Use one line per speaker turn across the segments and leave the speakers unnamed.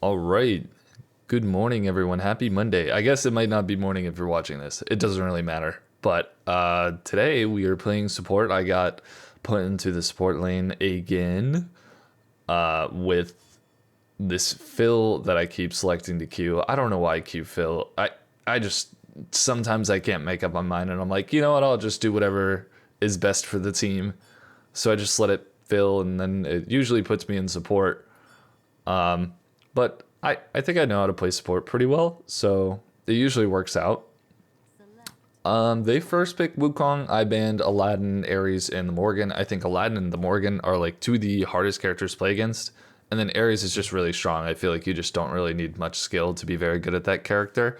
All right. Good morning, everyone. Happy Monday. I guess it might not be morning if you're watching this. It doesn't really matter. But today we are playing support. I got put into the support lane again with this Phil that I keep selecting to queue. I don't know why I queue Phil. I just sometimes I can't make up my mind and I'm like, you know what? I'll just do whatever is best for the team. So I just let it fill and then it usually puts me in support. But I think I know how to play support pretty well, so it usually works out. They first picked Wukong. I banned Aladdin, Ares, and the Morgan. I think Aladdin and the Morgan are like two of the hardest characters to play against. And then Ares is just really strong. I feel like you just don't really need much skill to be very good at that character.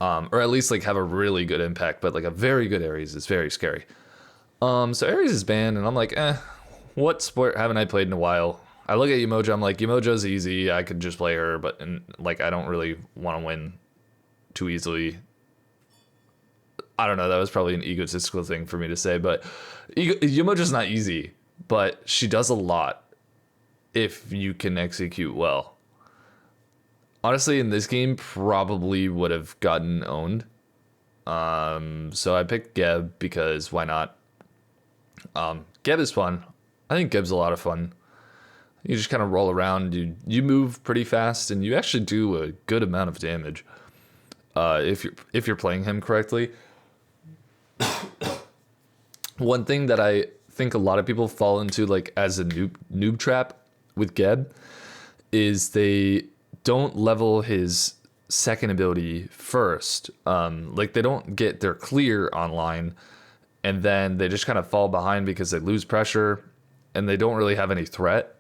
Or at least like have a really good impact, but like a very good Ares is very scary. So Ares is banned, and I'm like, what sport haven't I played in a while? I look at Umoja, I'm like, Umoja's easy, I could just play her, but like I don't really want to win too easily. I don't know, that was probably an egotistical thing for me to say, but Umoja's not easy, but she does a lot if you can execute well. Honestly, in this game, probably would have gotten owned. So I picked Geb because why not? Geb is fun. I think Geb's a lot of fun. You just kind of roll around, you move pretty fast, and you actually do a good amount of damage if you're playing him correctly. One thing that I think a lot of people fall into, like as a noob trap with Geb, is they don't level his second ability first. Like they don't get their clear online, and then they just kind of fall behind because they lose pressure, and they don't really have any threat.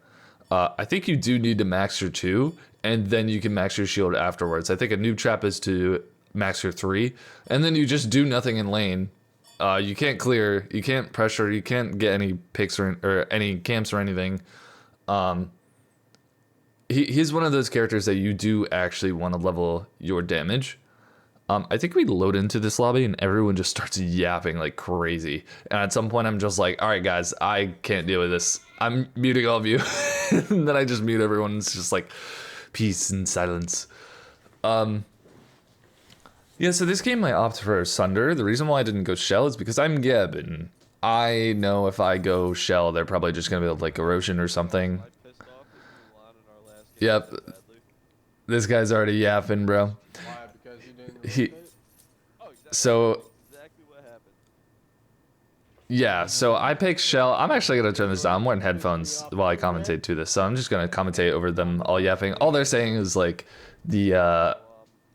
I think you do need to max your 2, and then you can max your shield afterwards. I think a noob trap is to max your 3, and then you just do nothing in lane. You can't clear, you can't pressure, you can't get any picks or any camps or anything. He's one of those characters that you do actually want to level your damage. I think we load into this lobby and everyone just starts yapping like crazy. And at some point I'm just like, all right, guys, I can't deal with this. I'm muting all of you. And then I just mute everyone. It's just like peace and silence. Yeah, so this game I opt for Sunder. The reason why I didn't go Shell is because I'm Geb, and I know if I go Shell, they're probably just going to be like Erosion or something. Yep. This guy's already yapping, bro. So yeah, so I picked Shell. I'm actually gonna turn this down. I'm wearing headphones while I commentate to this, so I'm just gonna commentate over them all yapping. All they're saying is like the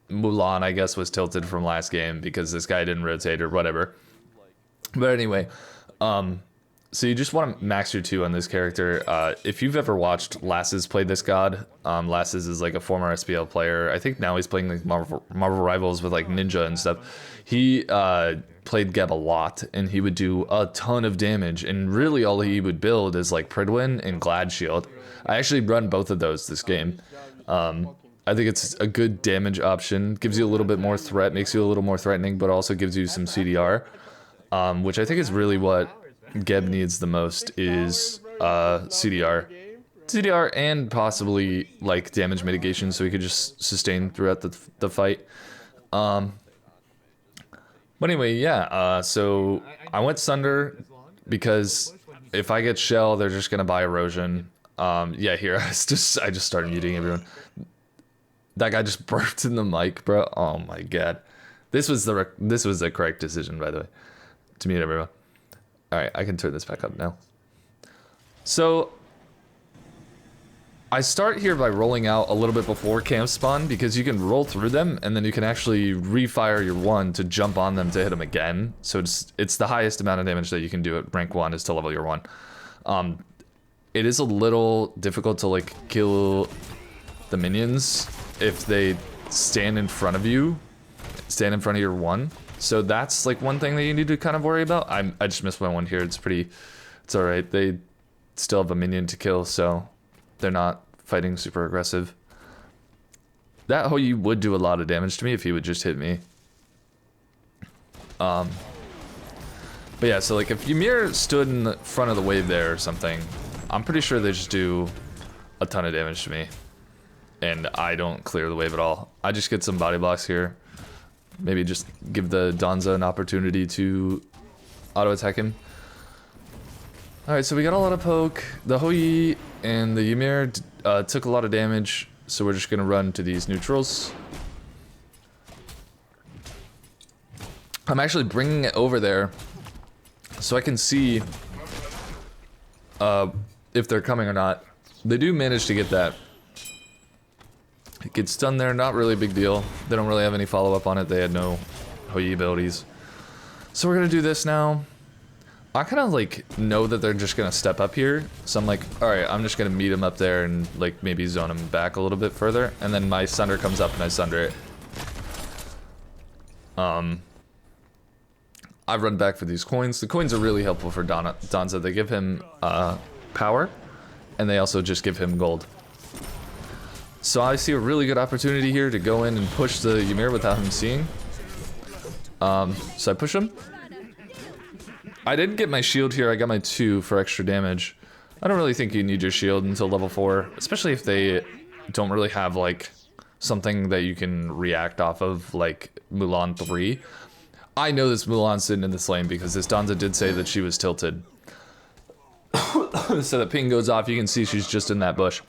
Mulan, I guess, was tilted from last game because this guy didn't rotate or whatever. But anyway, so you just want to max your 2 on this character. If you've ever watched Lassiz play this god, Lassiz is like a former SPL player. I think now he's playing like Marvel Rivals with like Ninja and stuff. He played Geb a lot, and he would do a ton of damage. And really, all he would build is like Pridwin and Glad Shield. I actually run both of those this game. I think it's a good damage option. Gives you a little bit more threat, makes you a little more threatening, but also gives you some CDR, which I think is really what Geb needs the most is CDR and possibly like damage mitigation, so he could just sustain throughout the fight. But anyway, yeah, so I went Sunder because if I get Shell, they're just gonna buy Erosion. Yeah, here I just started muting everyone. That guy just burped in the mic, bro. Oh my god, this was the correct decision, by the way, to mute everyone. All right, I can turn this back up now. So I start here by rolling out a little bit before camp spawn because you can roll through them and then you can actually refire your 1 to jump on them to hit them again. So it's the highest amount of damage that you can do at rank 1 is to level your 1. It is a little difficult to like kill the minions if they stand in front of you, stand in front of your 1. So that's like one thing that you need to kind of worry about. I just missed my 1 here. It's all right. They still have a minion to kill, so they're not fighting super aggressive. That Hoyi would do a lot of damage to me if he would just hit me. But yeah, so like if Ymir stood in the front of the wave there or something, I'm pretty sure they just do a ton of damage to me. and I don't clear the wave at all. I just get some body blocks here. Maybe just give the Danza an opportunity to auto attack him. Alright, so we got a lot of poke. The Hou and the Ymir took a lot of damage, so we're just gonna run to these neutrals. I'm actually bringing it over there so I can see if they're coming or not. They do manage to get that. It gets stunned there, not really a big deal. They don't really have any follow-up on it. They had no Hou abilities. So we're gonna do this now. I kind of like know that they're just gonna step up here. So I'm like, alright, I'm just gonna meet him up there and like maybe zone him back a little bit further. And then my Sunder comes up and I Sunder it. I've run back for these coins. The coins are really helpful for Danza. They give him power, and they also just give him gold. So I see a really good opportunity here to go in and push the Ymir without him seeing. So I push him. I didn't get my shield here. I got my 2 for extra damage. I don't really think you need your shield until level 4, especially if they don't really have like something that you can react off of, like Mulan 3. I know this Mulan's sitting in this lane because this Danza did say that she was tilted. So the ping goes off, you can see she's just in that bush.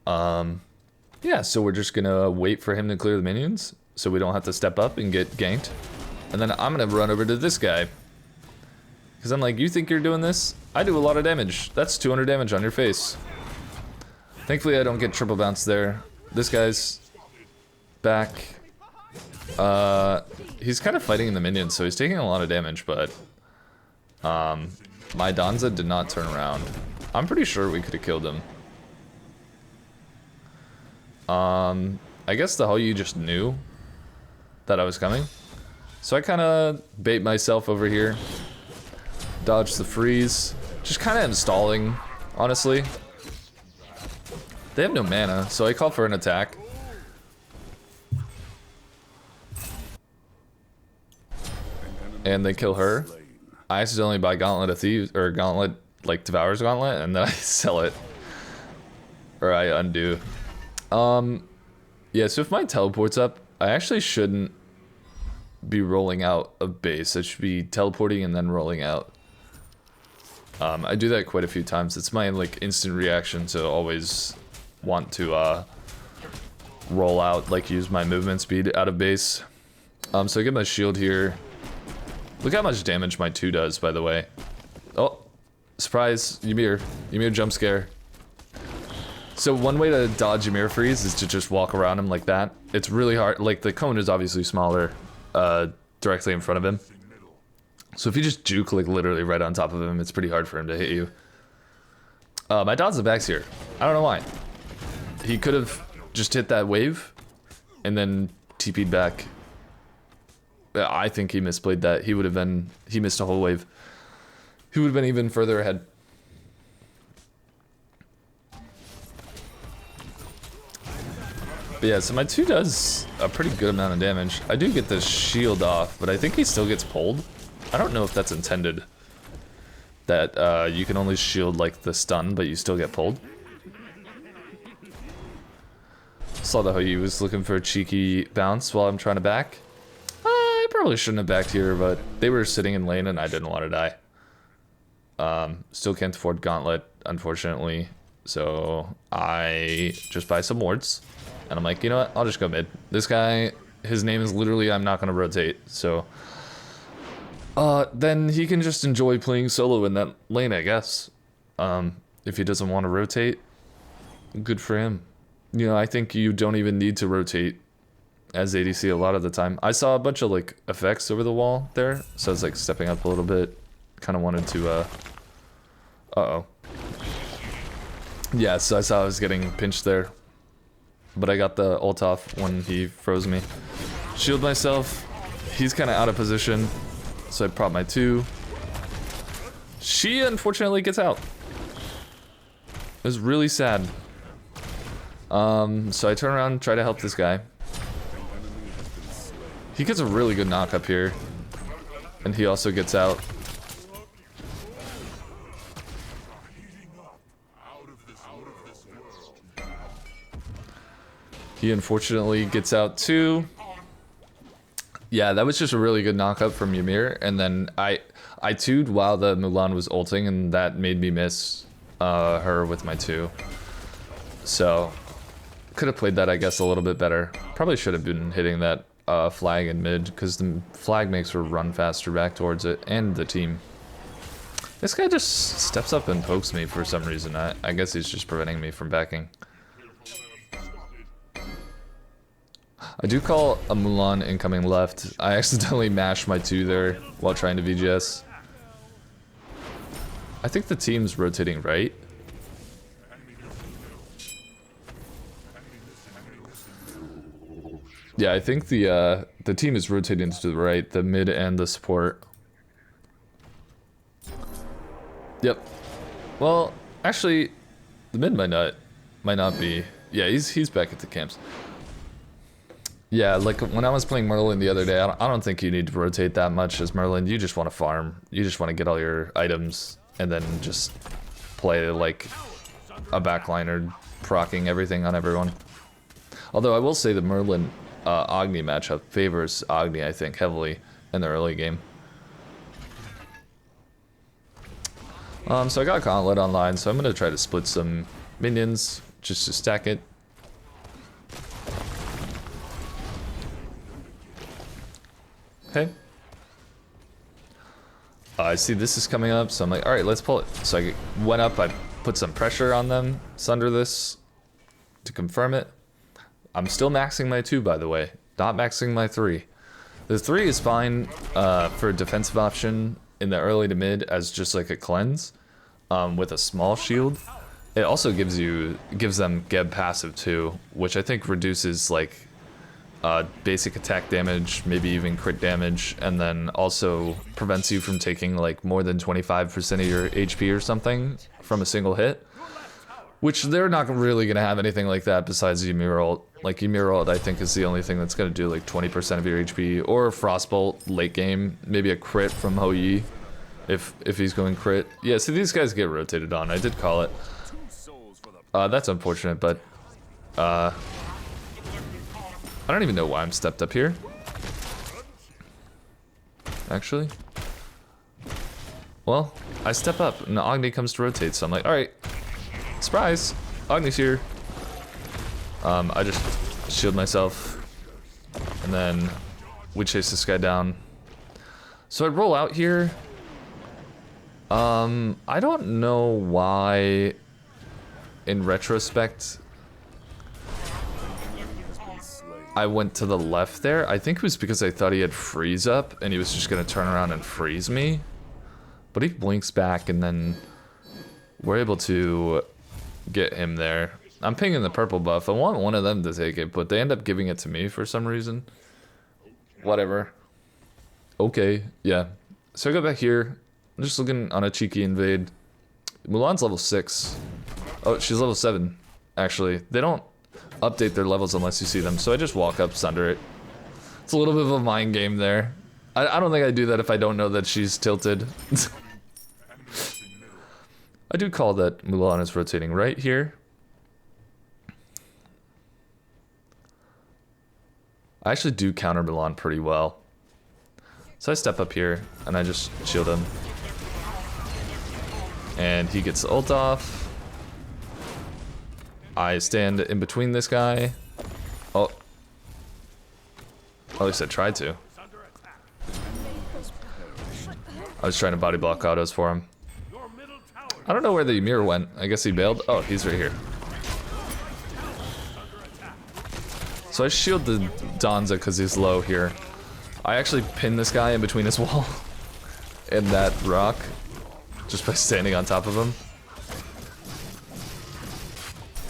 Yeah, so we're just gonna wait for him to clear the minions so we don't have to step up and get ganked. And then I'm gonna run over to this guy. Because I'm like, you think you're doing this? I do a lot of damage. That's 200 damage on your face. Thankfully I don't get triple bounce there. This guy's back. He's kind of fighting in the minions, so he's taking a lot of damage, but my Danza did not turn around. I'm pretty sure we could have killed him. I guess the Hou just knew that I was coming. So I kind of bait myself over here. Dodge the freeze. Just kind of installing, honestly. They have no mana, so I call for an attack. And they kill her. I accidentally buy Gauntlet of Thieves, or Gauntlet, like Devourer's Gauntlet, and then I sell it. Or I undo. Yeah, so if my teleport's up, I actually shouldn't be rolling out of base. I should be teleporting and then rolling out. I do that quite a few times. It's my like instant reaction to always want to roll out, like use my movement speed out of base. So I get my shield here. Look how much damage my 2 does, by the way. Oh, surprise, Ymir. Ymir jump scare. So one way to dodge Ymir freeze is to just walk around him like that. It's really hard. Like, the cone is obviously smaller directly in front of him. So if you just juke, like, literally right on top of him, it's pretty hard for him to hit you. My Danza back's here. I don't know why. He could have just hit that wave and then TP'd back. I think he misplayed that. He would have been... He missed a whole wave. He would have been even further ahead. But yeah, so my 2 does a pretty good amount of damage. I do get the shield off, but I think he still gets pulled. I don't know if that's intended. That you can only shield like the stun, but you still get pulled. Saw that he was looking for a cheeky bounce while I'm trying to back. I probably shouldn't have backed here, but they were sitting in lane and I didn't want to die. Still can't afford Gauntlet, unfortunately. So I just buy some wards. And I'm like, you know what? I'll just go mid. This guy, his name is literally I'm not going to rotate. So then he can just enjoy playing solo in that lane, I guess. If he doesn't want to rotate, good for him. You know, I think you don't even need to rotate as ADC a lot of the time. I saw a bunch of like effects over the wall there, so I was like stepping up a little bit. Kind of wanted to uh-oh. Yeah, so I saw I was getting pinched there. But I got the ult off when he froze me. Shield myself. He's kind of out of position, so I prop my 2. She unfortunately gets out. It was really sad. So I turn around and try to help this guy. He gets a really good knock up here. And he also gets out. He unfortunately gets out too. Yeah, that was just a really good knockup from Ymir, and then I 2'd while the Mulan was ulting, and that made me miss her with my 2. So, could have played that, I guess, a little bit better. Probably should have been hitting that flag in mid, because the flag makes her run faster back towards it, and the team. This guy just steps up and pokes me for some reason. I guess he's just preventing me from backing. I do call a Mulan incoming left. I accidentally mashed my 2 there while trying to VGS. I think the team's rotating right. Yeah, I think the team is rotating to the right, the mid and the support. Yep. Well, actually, the mid might not be. Yeah, he's back at the camps. Yeah, like when I was playing Merlin the other day, I don't think you need to rotate that much as Merlin. You just want to farm. You just want to get all your items and then just play like a backliner, proccing everything on everyone. Although I will say the Merlin Agni matchup favors Agni, I think, heavily in the early game. So I got Gauntlet online, so I'm going to try to split some minions just to stack it. Okay. I see this is coming up, so I'm like, alright, let's pull it. So I went up, I put some pressure on them, sunder this to confirm it. I'm still maxing my 2, by the way, not maxing my 3. The 3 is fine for a defensive option in the early to mid as just like a cleanse with a small shield. It also gives them Geb passive too, which I think reduces like basic attack damage, maybe even crit damage, and then also prevents you from taking like more than 25% of your HP or something from a single hit. Which they're not really going to have anything like that besides Ymir ult. Like Ymir ult I think is the only thing that's going to do like 20% of your HP, or Frostbolt late game, maybe a crit from Hou Yi if he's going crit. Yeah, so these guys get rotated on, I did call it. That's unfortunate, but I don't even know why I'm stepped up here. Actually. Well, I step up and the Agni comes to rotate, so I'm like, alright. Surprise! Agni's here. I just shield myself. And then we chase this guy down. So I roll out here. I don't know why, in retrospect, I went to the left there. I think it was because I thought he had freeze up and he was just gonna turn around and freeze me. But he blinks back and then we're able to get him there. I'm pinging the purple buff. I want one of them to take it, but they end up giving it to me for some reason. Whatever. Okay, yeah. So I go back here. I'm just looking on a cheeky invade. Mulan's level 6. Oh, she's level 7, actually. They don't update their levels unless you see them, so I just walk up, sunder it. It's a little bit of a mind game there. I don't think I do that if I don't know that she's tilted. I do call that Mulan is rotating right here. I actually do counter Mulan pretty well. So I step up here and I just shield him. And he gets the ult off. I stand in between this guy. Oh. At least I tried to. I was trying to body block autos for him. I don't know where the Ymir went. I guess he bailed. Oh, he's right here. So I shield the Danza because he's low here. I actually pin this guy in between his wall and that rock just by standing on top of him.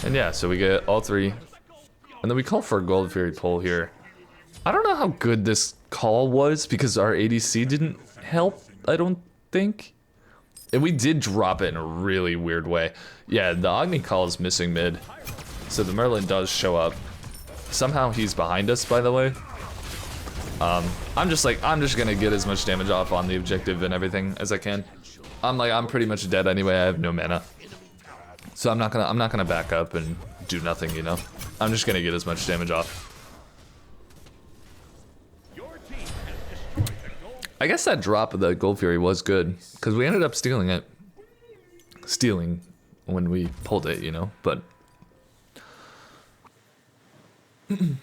And yeah, so we get all 3. And then we call for a Gold Fury pull here. I don't know how good this call was because our ADC didn't help, I don't think. And we did drop it in a really weird way. Yeah, the Agni call is missing mid. So the Merlin does show up. Somehow he's behind us, by the way. I'm just gonna get as much damage off on the objective and everything as I can. I'm pretty much dead anyway. I have no mana. So I'm not gonna back up and do nothing, you know? I'm just gonna get as much damage off. I guess that drop of the Gold Fury was good, because we ended up stealing it. Stealing when we pulled it, you know, but...
An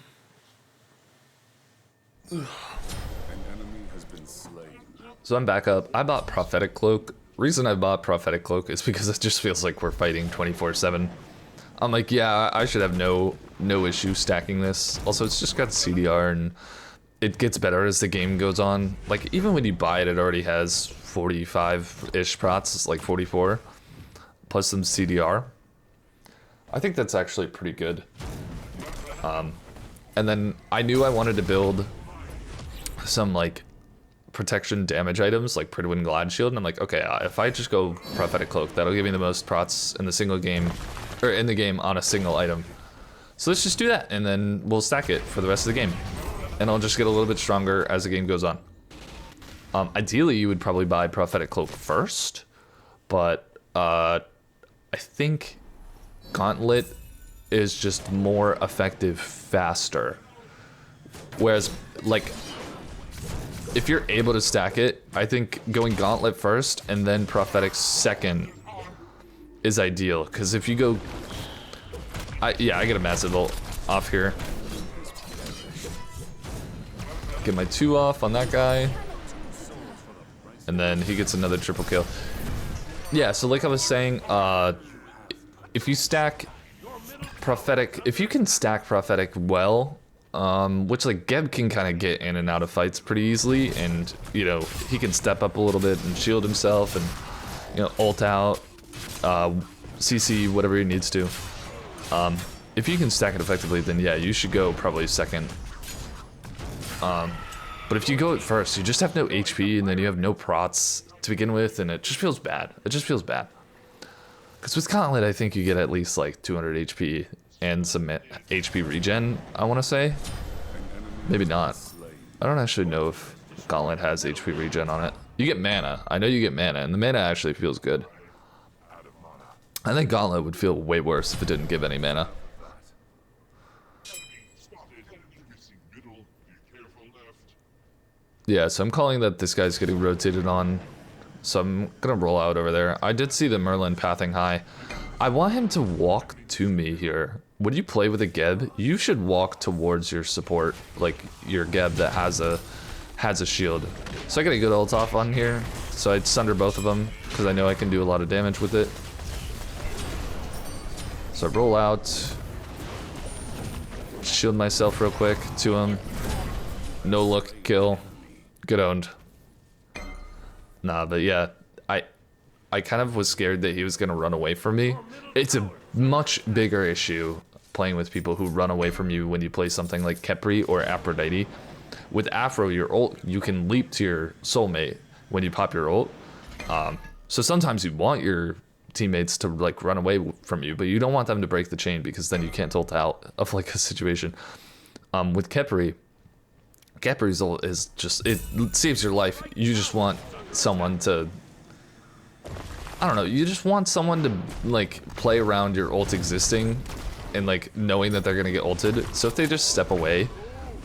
enemy has been slain.
So I'm back up. I bought Prophetic Cloak. Reason I bought Prophetic Cloak is because it just feels like we're fighting 24/7. I'm like, yeah, I should have no issue stacking this. Also, it's just got CDR and it gets better as the game goes on. Like, even when you buy it, it already has 45-ish prots, like 44, plus some CDR. I think that's actually pretty good. And then I knew I wanted to build some, like, protection damage items, like Pridwin Glad Shield, and I'm like, okay, if I just go Prophetic Cloak, that'll give me the most prots in the single game, or in the game on a single item. So let's just do that, and then we'll stack it for the rest of the game. And I'll just get a little bit stronger as the game goes on. Ideally, you would probably buy Prophetic Cloak first, but I think Gauntlet is just more effective faster. Whereas, like, if you're able to stack it, I think going Gauntlet first and then Prophetic second is ideal. Because if you go... yeah, I get a massive ult off here. Get my 2 off on that guy. And then he gets another triple kill. Yeah, so like I was saying, if you stack Prophetic... If you can stack Prophetic well... which, like, Geb can kind of get in and out of fights pretty easily, and, you know, he can step up a little bit and shield himself and, you know, ult out, CC, whatever he needs to. If you can stack it effectively, then yeah, you should go probably second. But if you go at first, you just have no HP, and then you have no prots to begin with, and it just feels bad. It just feels bad. Because with Gauntlet, I think you get at least, like, 200 HP. And some HP regen, I want to say. Maybe not. I don't actually know if Gauntlet has HP regen on it. You get mana. I know you get mana, and the mana actually feels good. I think Gauntlet would feel way worse if it didn't give any mana. Yeah, so I'm calling that this guy's getting rotated on. So I'm gonna roll out over there. I did see the Merlin pathing high. I want him to walk to me here. When you play with a Geb, you should walk towards your support, like your Geb that has a shield. So I got a good ult off on here, so I'd sunder both of them, because I know I can do a lot of damage with it. So I roll out, shield myself real quick to him. No look kill. Good owned. Nah, but yeah, I kind of was scared that he was going to run away from me. It's a much bigger issue playing with people who run away from you when you play something like Khepri or Aphrodite. With Afro, your ult, you can leap to your soulmate when you pop your ult. So sometimes you want your teammates to, like, run away from you, but you don't want them to break the chain, because then you can't ult out of, like, a situation. With Khepri, Khepri's ult is just, it saves your life. You just want someone to... I don't know, you just want someone to, like, play around your ult existing and, like, knowing that they're gonna get ulted. So if they just step away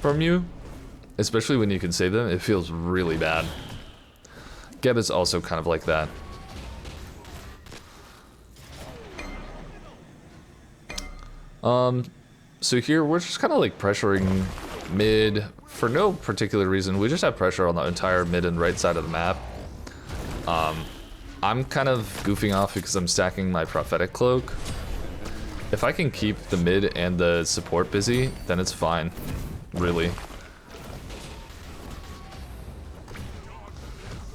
from you, especially when you can save them, it feels really bad. Geb is also kind of like that. So here we're just kind of, like, pressuring mid for no particular reason. We just have pressure on the entire mid and right side of the map. I'm kind of goofing off because I'm stacking my Prophetic Cloak. If I can keep the mid and the support busy, then it's fine, really.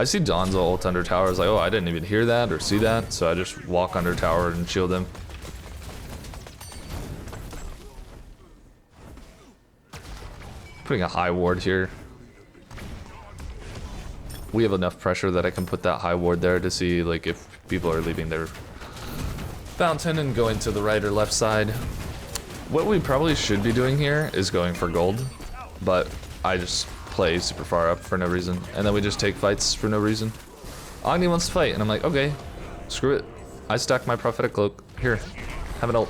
I see Don's ult under tower. I was like, oh, I didn't even hear that or see that, so I just walk under tower and shield him. Putting a high ward here. We have enough pressure that I can put that high ward there to see, like, if people are leaving their fountain and going to the right or left side. What we probably should be doing here is going for gold, but I just play super far up for no reason, and then we just take fights for no reason. Agni wants to fight, and I'm like, okay, screw it. I stack my Prophetic Cloak. Here, have an ult.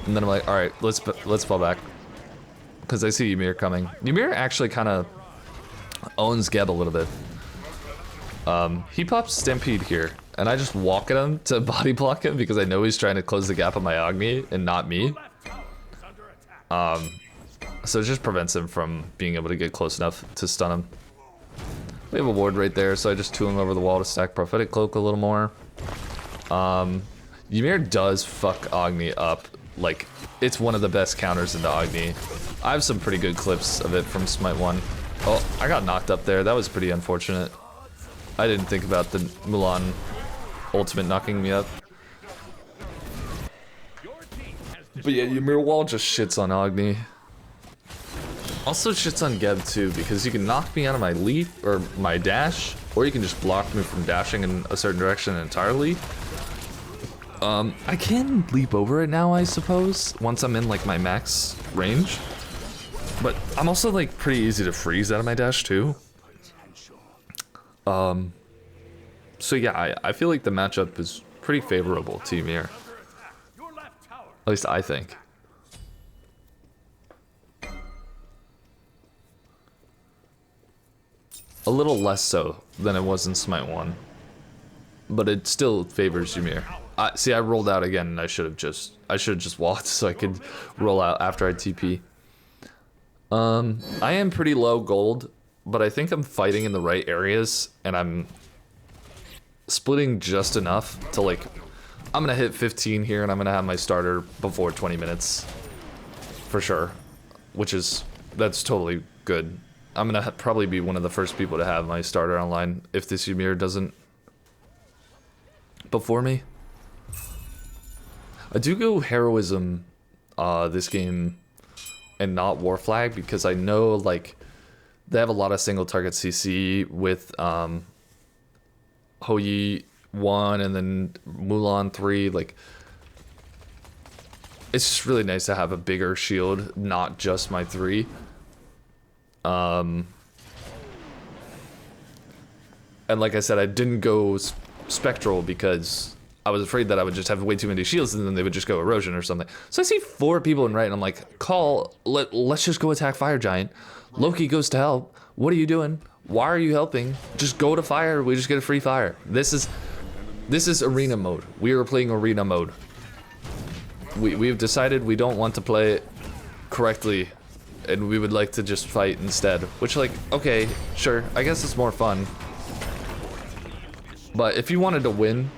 And then I'm like, all right, let's fall back. Because I see Ymir coming. Ymir actually kind of owns Geb a little bit. He pops Stampede here, and I just walk at him to body block him because I know he's trying to close the gap on my Agni and not me. So it just prevents him from being able to get close enough to stun him. We have a ward right there, so I just two him over the wall to stack Prophetic Cloak a little more. Ymir does fuck Agni up. Like, it's one of the best counters into Agni. I have some pretty good clips of it from Smite 1. Oh, I got knocked up there. That was pretty unfortunate. I didn't think about the Mulan ultimate knocking me up. But yeah, Ymir wall just shits on Agni. Also shits on Geb too, because you can knock me out of my leap or my dash, or you can just block me from dashing in a certain direction entirely. I can leap over it now, I suppose, once I'm in like my max range. But I'm also like pretty easy to freeze out of my dash too. So yeah, I feel like the matchup is pretty favorable to Ymir. At least I think. A little less so than it was in Smite 1. But it still favors Ymir. See, I rolled out again and I should have just walked so I could roll out after I TP. I am pretty low gold, but I think I'm fighting in the right areas and I'm splitting just enough to like, I'm gonna hit 15 here and I'm gonna have my starter before 20 minutes. For sure. That's totally good. I'm gonna probably be one of the first people to have my starter online if this Ymir doesn't before me. I do go heroism this game and not war flag because I know like they have a lot of single target CC with Hou-Yi 1 and then Mulan 3. Like, it's just really nice to have a bigger shield, not just my 3. And like I said, I didn't go spectral because I was afraid that I would just have way too many shields and then they would just go erosion or something. So I see 4 people in right and I'm like, let's just go attack Fire Giant. Loki goes to help. What are you doing? Why are you helping? Just go to fire. We just get a free fire. This is arena mode. We are playing arena mode. We've decided we don't want to play it correctly and we would like to just fight instead. Which, like, okay, sure. I guess it's more fun. But if you wanted to win,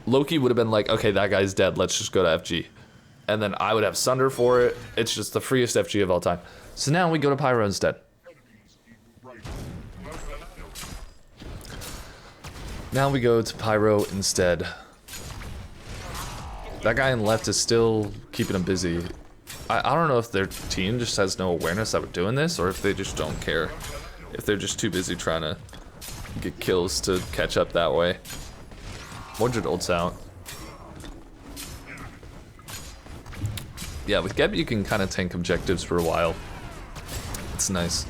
Loki would have been like, okay, that guy's dead. Let's just go to FG. And then I would have Sunder for it. It's just the freest FG of all time. So now we go to Pyro instead. Now we go to Pyro instead. That guy in left is still keeping him busy. I don't know if their team just has no awareness that we're doing this, or if they just don't care. If they're just too busy trying to get kills to catch up that way. Mordred ults out. Yeah, with Geb you can kind of tank objectives for a while. It's nice.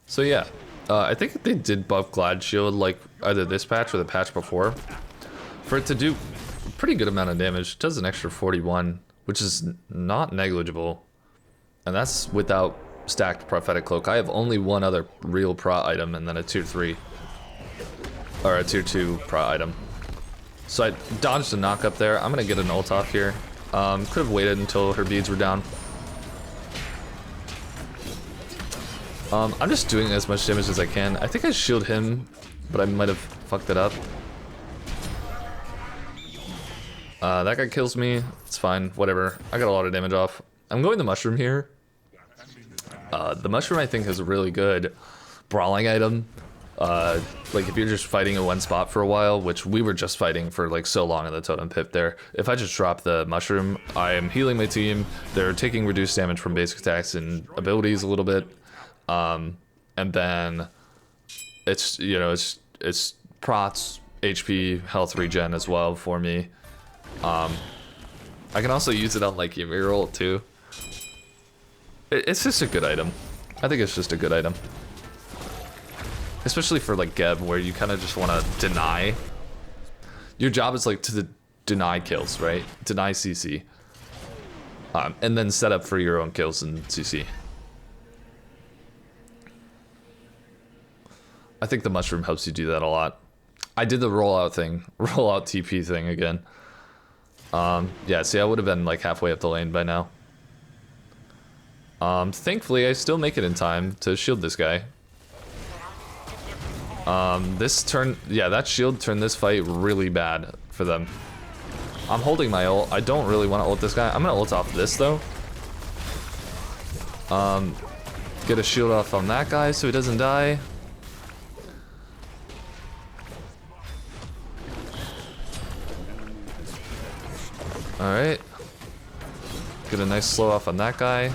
So yeah, I think they did buff Glad Shield like either this patch or the patch before. For it to do a pretty good amount of damage. It does an extra 41, which is not negligible. And that's without stacked Prophetic Cloak. I have only one other real Pro item and then a tier 3. Or a tier 2 Pro item. So I dodged a knock up there. I'm gonna get an ult off here. Could have waited until her beads were down. I'm just doing as much damage as I can. I think I shield him, but I might have fucked it up. That guy kills me. It's fine, whatever. I got a lot of damage off. I'm going the mushroom here. The mushroom I think is a really good brawling item. Like if you're just fighting in one spot for a while, which we were just fighting for like so long in the totem pit there. If I just drop the mushroom, I am healing my team. They're taking reduced damage from basic attacks and abilities a little bit. And then it's, you know, it's prots, HP, health regen as well for me. I can also use it on like Ymir ult too. It's just a good item. I think it's just a good item. Especially for like Geb, where you kind of just want to deny Your job is like to deny kills, right? Deny CC. And then set up for your own kills in CC. I think the mushroom helps you do that a lot. I did the rollout TP thing again. Yeah, see, I would have been like halfway up the lane by now. Thankfully, I still make it in time to shield this guy. This turn, yeah, that shield turned this fight really bad for them. I'm holding my ult. I don't really want to ult this guy. I'm gonna ult off this though. Get a shield off on that guy so he doesn't die. Alright. Get a nice slow off on that guy.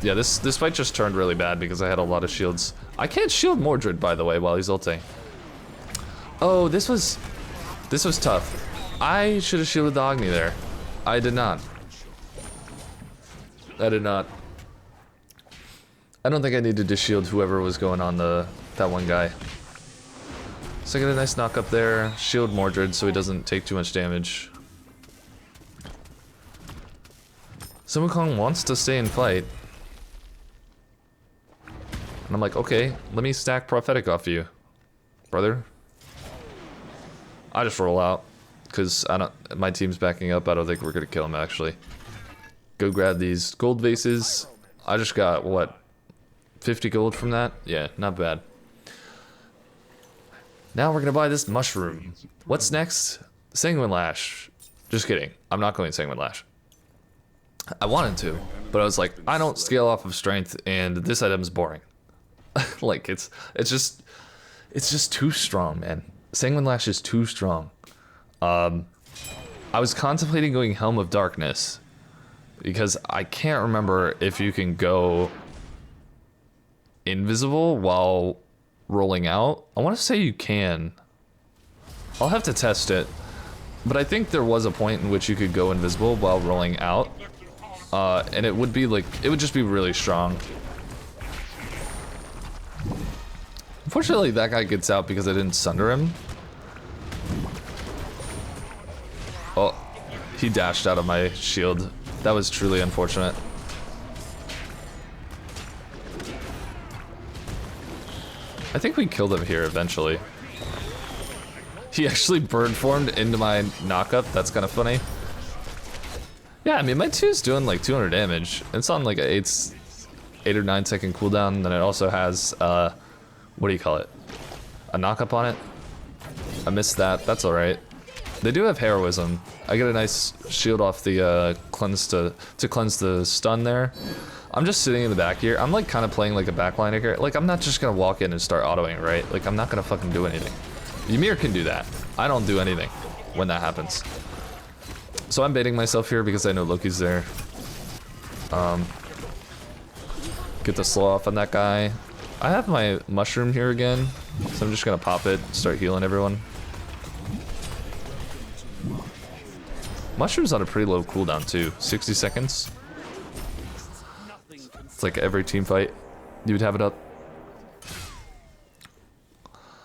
Yeah, this fight just turned really bad because I had a lot of shields. I can't shield Mordred, by the way, while he's ulting. Oh, this was tough. I should have shielded the Agni there. I did not. I did not. I don't think I needed to shield whoever was going on that one guy. So I get a nice knock up there. Shield Mordred so he doesn't take too much damage. Sun Wukong wants to stay in fight. And I'm like, okay, let me stack Prophetic off you, brother. I just roll out, because my team's backing up. I don't think we're gonna kill him, actually. Go grab these gold vases. I just got, what, 50 gold from that? Yeah, not bad. Now we're gonna buy this mushroom. What's next? Sanguine Lash. Just kidding. I'm not going Sanguine Lash. I wanted to, but I was like, I don't scale off of strength, and this item's boring. Like, it's just too strong, man. Sanguine Lash is too strong. I was contemplating going Helm of Darkness, because I can't remember if you can go invisible while rolling out. I want to say you can. I'll have to test it, but I think there was a point in which you could go invisible while rolling out. And it would be like, it would just be really strong. Unfortunately, that guy gets out because I didn't sunder him. Oh, he dashed out of my shield. That was truly unfortunate. I think we killed him here eventually. He actually bird formed into my knockup. That's kind of funny. Yeah, I mean, my 2's doing like 200 damage. It's on like a 8 or 9 second cooldown, and then it also has, what do you call it? A knockup on it? I missed that. That's alright. They do have heroism. I get a nice shield off the cleanse to cleanse the stun there. I'm just sitting in the back here. I'm like kind of playing like a backliner here. Like, I'm not just gonna walk in and start autoing, right? Like, I'm not gonna fucking do anything. Ymir can do that. I don't do anything when that happens. So I'm baiting myself here because I know Loki's there. Get the slow off on that guy. I have my mushroom here again, so I'm just gonna pop it, start healing everyone. Mushroom's on a pretty low cooldown too, 60 seconds. It's like every team fight, you would have it up.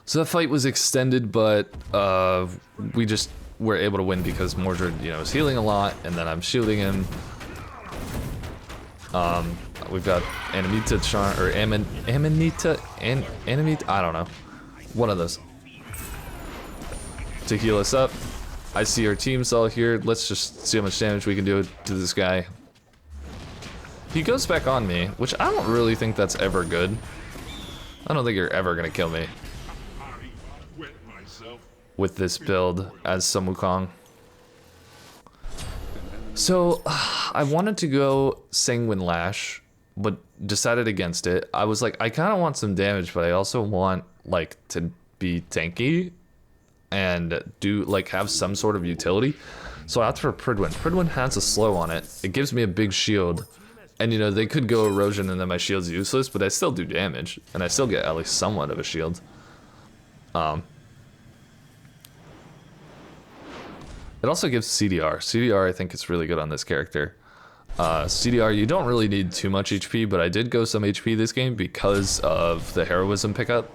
So that fight was extended, but we just were able to win because Mordred, you know, is healing a lot, and then I'm shielding him. We've got Animita Charm, or Amanita, Animita, I don't know. One of those. To heal us up. I see our team's all here. Let's just see how much damage we can do to this guy. He goes back on me, which I don't really think that's ever good. I don't think you're ever gonna kill me with this build as Sun Wukong. So, I wanted to go Sanguine Lash, but decided against it. I was like, I kind of want some damage, but I also want, like, to be tanky and do, like, have some sort of utility. So I opted for Pridwin. Pridwin has a slow on it. It gives me a big shield. And, you know, they could go Erosion and then my shield's useless, but I still do damage. And I still get at least somewhat of a shield. It also gives CDR. CDR, I think, is really good on this character. CDR, you don't really need too much HP, but I did go some HP this game because of the heroism pickup.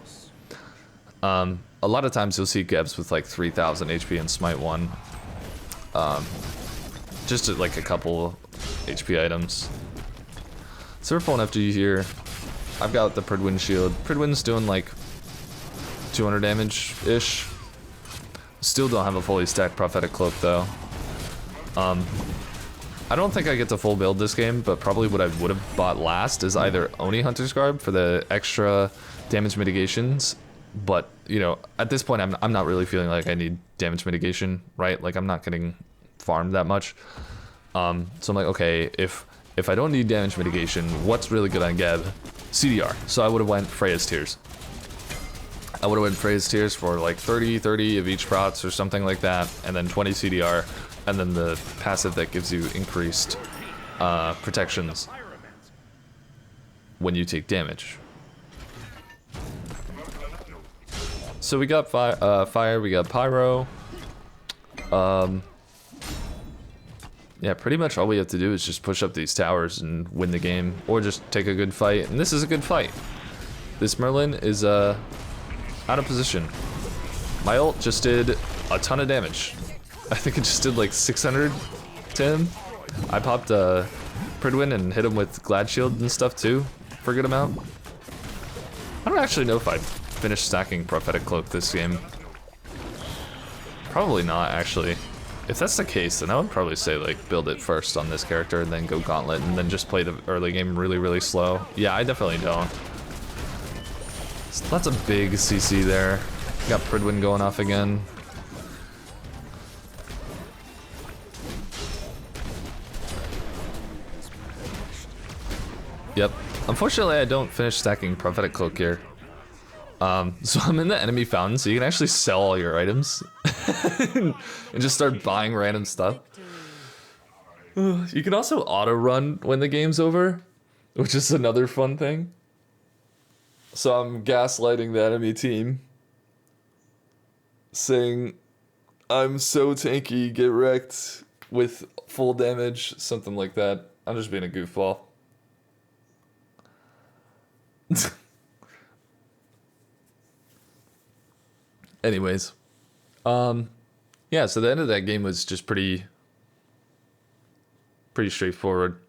a lot of times you'll see Gebs with like 3,000 HP in Smite 1. Just like a couple HP items. Surf won't have to here. I've got the Pridwin shield. Pridwin's doing like 200 damage-ish. Still don't have a fully stacked Prophetic Cloak though. I don't think I get to full build this game, but probably what I would have bought last is either Oni Hunter's Garb for the extra damage mitigations, but you know, at this point I'm not really feeling like I need damage mitigation, right? Like I'm not getting farmed that much. So I'm like, okay, if I don't need damage mitigation, what's really good on Geb? CDR. So I would have went Freya's Tears. I would have went Freya's Tears for like 30 of each prots or something like that, and then 20 CDR, and then the passive that gives you increased protections when you take damage. So we got fire, we got pyro. Yeah, pretty much all we have to do is just push up these towers and win the game, or just take a good fight, and this is a good fight. This Merlin is out of position. My ult just did a ton of damage. I think it just did like 600 to him. I popped Pridwin and hit him with Glad Shield and stuff too, for a good amount. I don't actually know if I finished stacking Prophetic Cloak this game. Probably not, actually. If that's the case, then I would probably say like build it first on this character and then go Gauntlet and then just play the early game really slow. Yeah, I definitely don't. So that's a big CC there. Got Pridwin going off again. Yep. Unfortunately, I don't finish stacking Prophetic Cloak here. So I'm in the enemy fountain, so you can actually sell all your items and just start buying random stuff. You can also auto run when the game's over, which is another fun thing. So I'm gaslighting the enemy team, saying, "I'm so tanky, get wrecked with full damage," something like that. I'm just being a goofball. Anyways, yeah, so the end of that game was just pretty straightforward.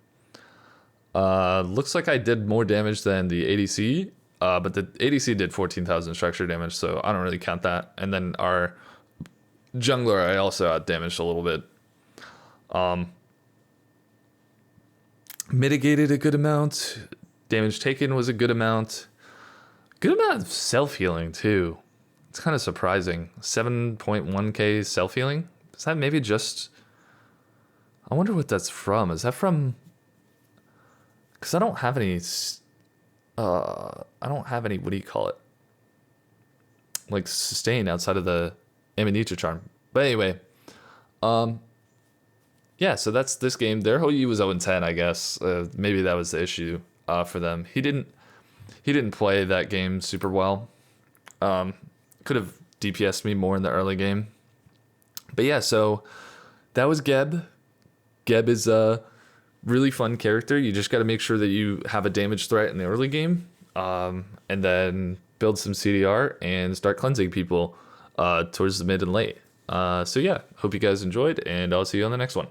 Looks like I did more damage than the ADC, but the ADC did 14,000 structure damage, so I don't really count that. And then our jungler, I also outdamaged a little bit. Mitigated a good amount. Damage taken was a good amount. Good amount of self-healing, too. It's kind of surprising. 7.1k self-healing? Is that maybe just... I wonder what that's from. Is that from... Because I don't have any... what do you call it? Like, sustain outside of the Ammonitra charm. But anyway. Yeah, so that's this game. Their whole U was 0-10, I guess. Maybe that was the issue for them. He didn't play that game super well. Could have DPS'd me more in the early game. But yeah, so that was Geb. Geb is a really fun character. You just got to make sure that you have a damage threat in the early game, and then build some CDR and start cleansing people towards the mid and late. So yeah, hope you guys enjoyed, and I'll see you on the next one.